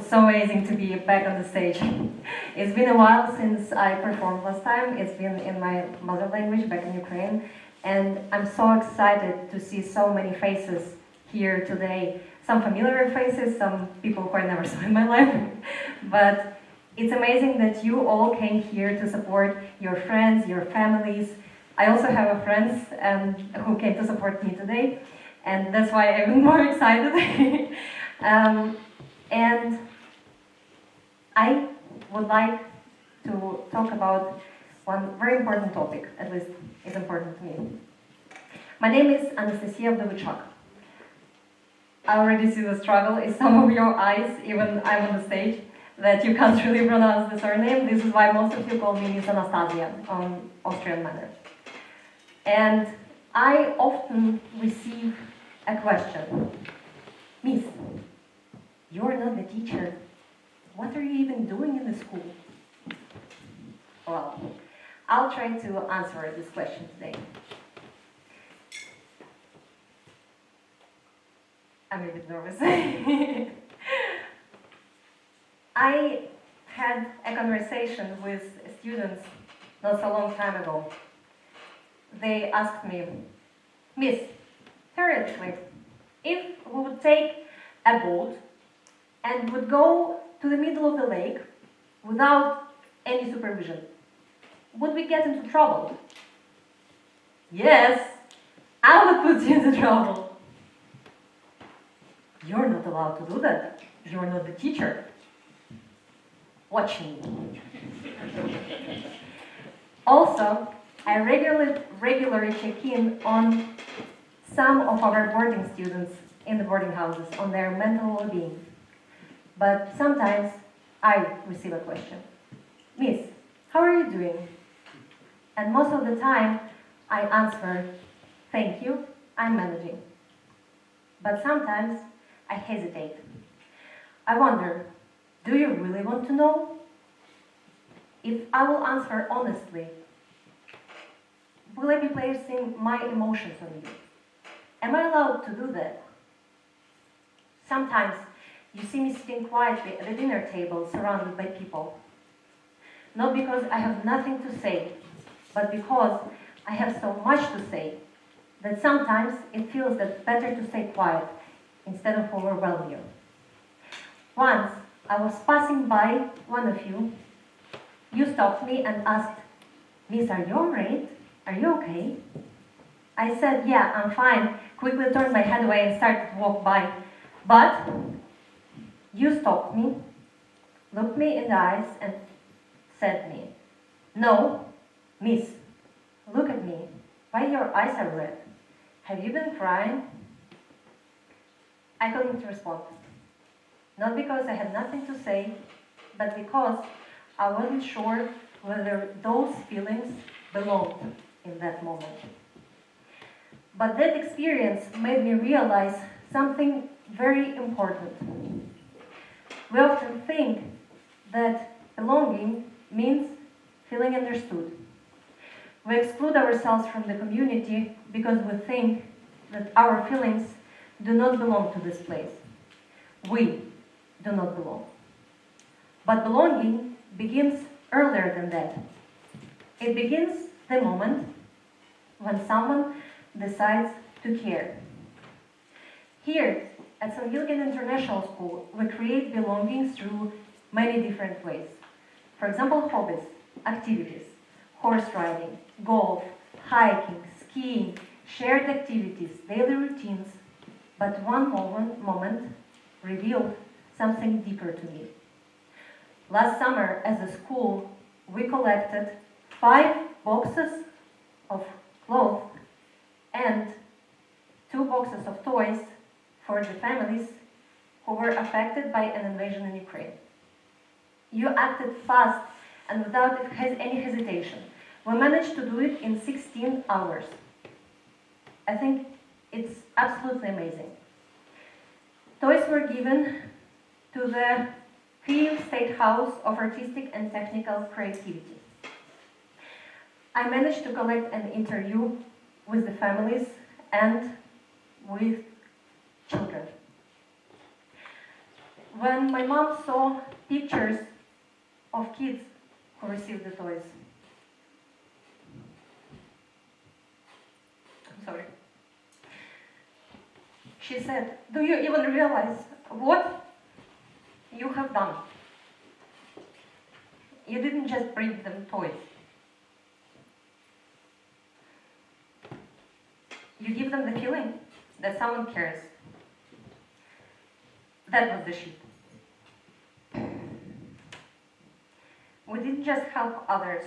was so amazing to be back on the stage. It's been a while since I performed last time. It's been in my mother language back in Ukraine. And I'm so excited to see so many faces here today. Some familiar faces, some people who I never saw in my life. But it's amazing that you all came here to support your friends, your families. I also have a friends who came to support me today. And that's why I'm even more excited. And I would like to talk about one very important topic, at least it's important to me. My name is Anastasiia Vdovychak. I already see the struggle in some of your eyes, even I'm on the stage, that you can't really pronounce the surname. This is why most of you call me Miss Anastasia on Austrian manner. And I often receive a question. Miss, you're not the teacher. What are you even doing in the school? Well, I'll try to answer this question today. I'm a bit nervous. I had a conversation with students not so long time ago. They asked me, Miss, theoretically, if we would take a boat and would go to the middle of the lake without any supervision, would we get into trouble? Yes, I would put you into trouble. You're not allowed to do that. You're not the teacher. Watch me. Also, I regularly check in on some of our boarding students in the boarding houses on their mental well-being. But sometimes I receive a question. Miss, how are you doing? And most of the time I answer, thank you, I'm managing. But sometimes I hesitate. I wonder, do you really want to know? If I will answer honestly, will I be placing my emotions on you? Am I allowed to do that? Sometimes you see me sitting quietly at a dinner table surrounded by people. Not because I have nothing to say, but because I have so much to say that sometimes it feels that better to stay quiet instead of overwhelm you. Once I was passing by one of you. You stopped me and asked, Miss, are you alright? Are you okay? I said, yeah, I'm fine. Quickly turned my head away and started to walk by. But you stopped me, looked me in the eyes and said to me, no, Miss, look at me. Why your eyes are red? Have you been crying? I couldn't respond. Not because I had nothing to say, but because I wasn't sure whether those feelings belonged in that moment. But that experience made me realize something very important. We often think that belonging means feeling understood. We exclude ourselves from the community because we think that our feelings do not belong to this place. We do not belong. But belonging begins earlier than that. It begins the moment when someone decides to care. Here at TEDxStGilgen International School, we create belonging through many different ways. For example, hobbies, activities, horse riding, golf, hiking, skiing, shared activities, daily routines. But one moment revealed something deeper to me. Last summer, as a school, we collected 5 boxes of clothes and 2 boxes of toys for the families who were affected by an invasion in Ukraine. You acted fast and without any hesitation. We managed to do it in 16 hours. I think it's absolutely amazing. Toys were given to the Kyiv State House of Artistic and Technical Creativity. I managed to collect an interview with the families and with children. When my mom saw pictures of kids who received the toys, I'm sorry, she said, "Do you even realize what you have done? You didn't just bring them toys. You give them the feeling that someone cares." That was the shift. We didn't just help others,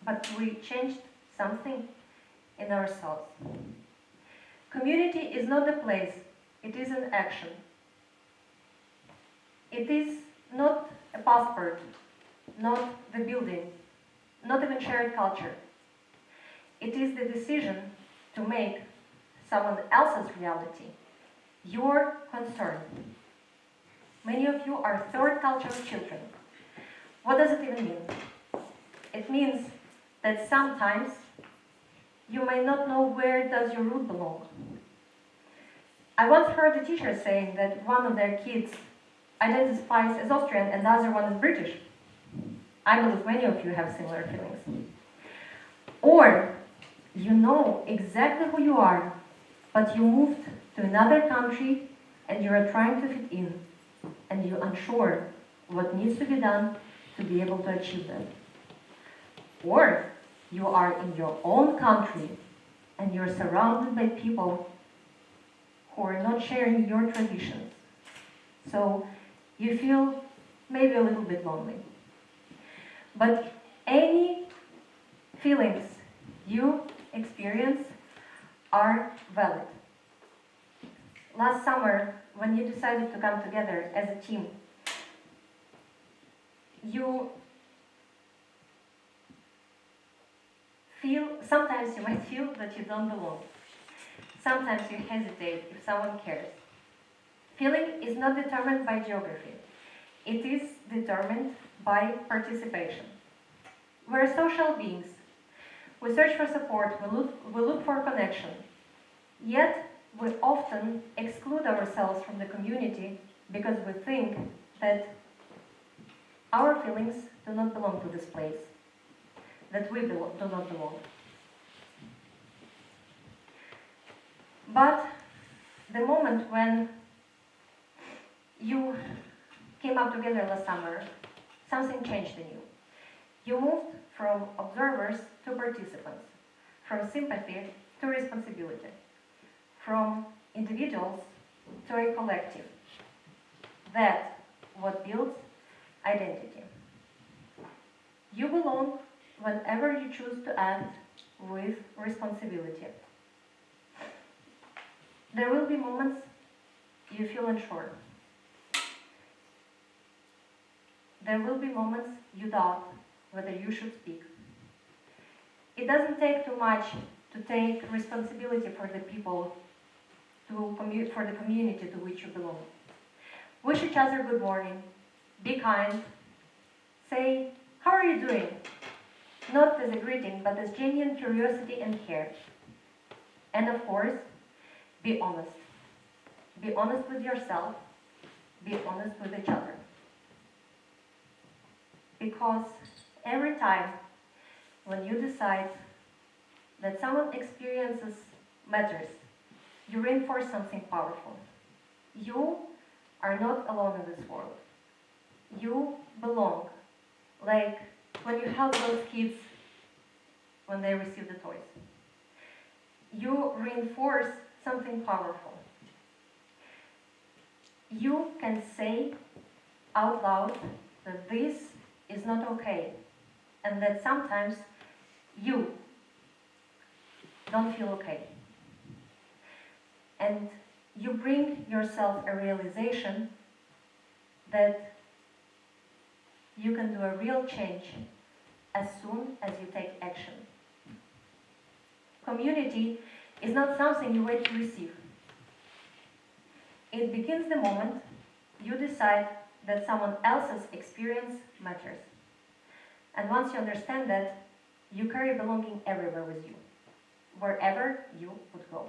but we changed something in ourselves. Community is not a place, it is an action. It is not a passport, not the building, not even shared culture. It is the decision to make someone else's reality your concern. Many of you are third culture children. What does it even mean? It means that sometimes you may not know where does your root belong. I once heard a teacher saying that one of their kids identifies as Austrian and the other one as British. I believe many of you have similar feelings. Or you know exactly who you are, but you moved to another country and you are trying to fit in, and you're unsure what needs to be done to be able to achieve that. Or you are in your own country and you're surrounded by people who are not sharing your traditions. So you feel maybe a little bit lonely. But any feelings you experience are valid. Last summer, when you decided to come together as a team, sometimes you might feel that you don't belong. Sometimes you hesitate if someone cares. Feeling is not determined by geography. It is determined by participation. We're social beings. We search for support, we look for connection. Yet, we often exclude ourselves from the community because we think that our feelings do not belong to this place, that we do not belong. But the moment when you came up together last summer, something changed in you. You moved from observers to participants, from sympathy to responsibility, from individuals to a collective. That's what builds identity. You belong whenever you choose to act with responsibility. There will be moments you feel unsure. There will be moments you doubt whether you should speak. It doesn't take too much to take responsibility for the people, for the community to which you belong. Wish each other good morning. Be kind. Say, "How are you doing?" Not as a greeting, but as genuine curiosity and care. And of course, be honest. Be honest with yourself. Be honest with each other. Because every time when you decide that someone's experiences matters, you reinforce something powerful. You are not alone in this world. You belong. Like when you help those kids when they receive the toys. You reinforce something powerful. You can say out loud that this is not okay, and that sometimes you don't feel okay. And you bring yourself a realization that you can do a real change as soon as you take action. Community is not something you wait to receive. It begins the moment you decide that someone else's experience matters. And once you understand that, you carry belonging everywhere with you, wherever you would go.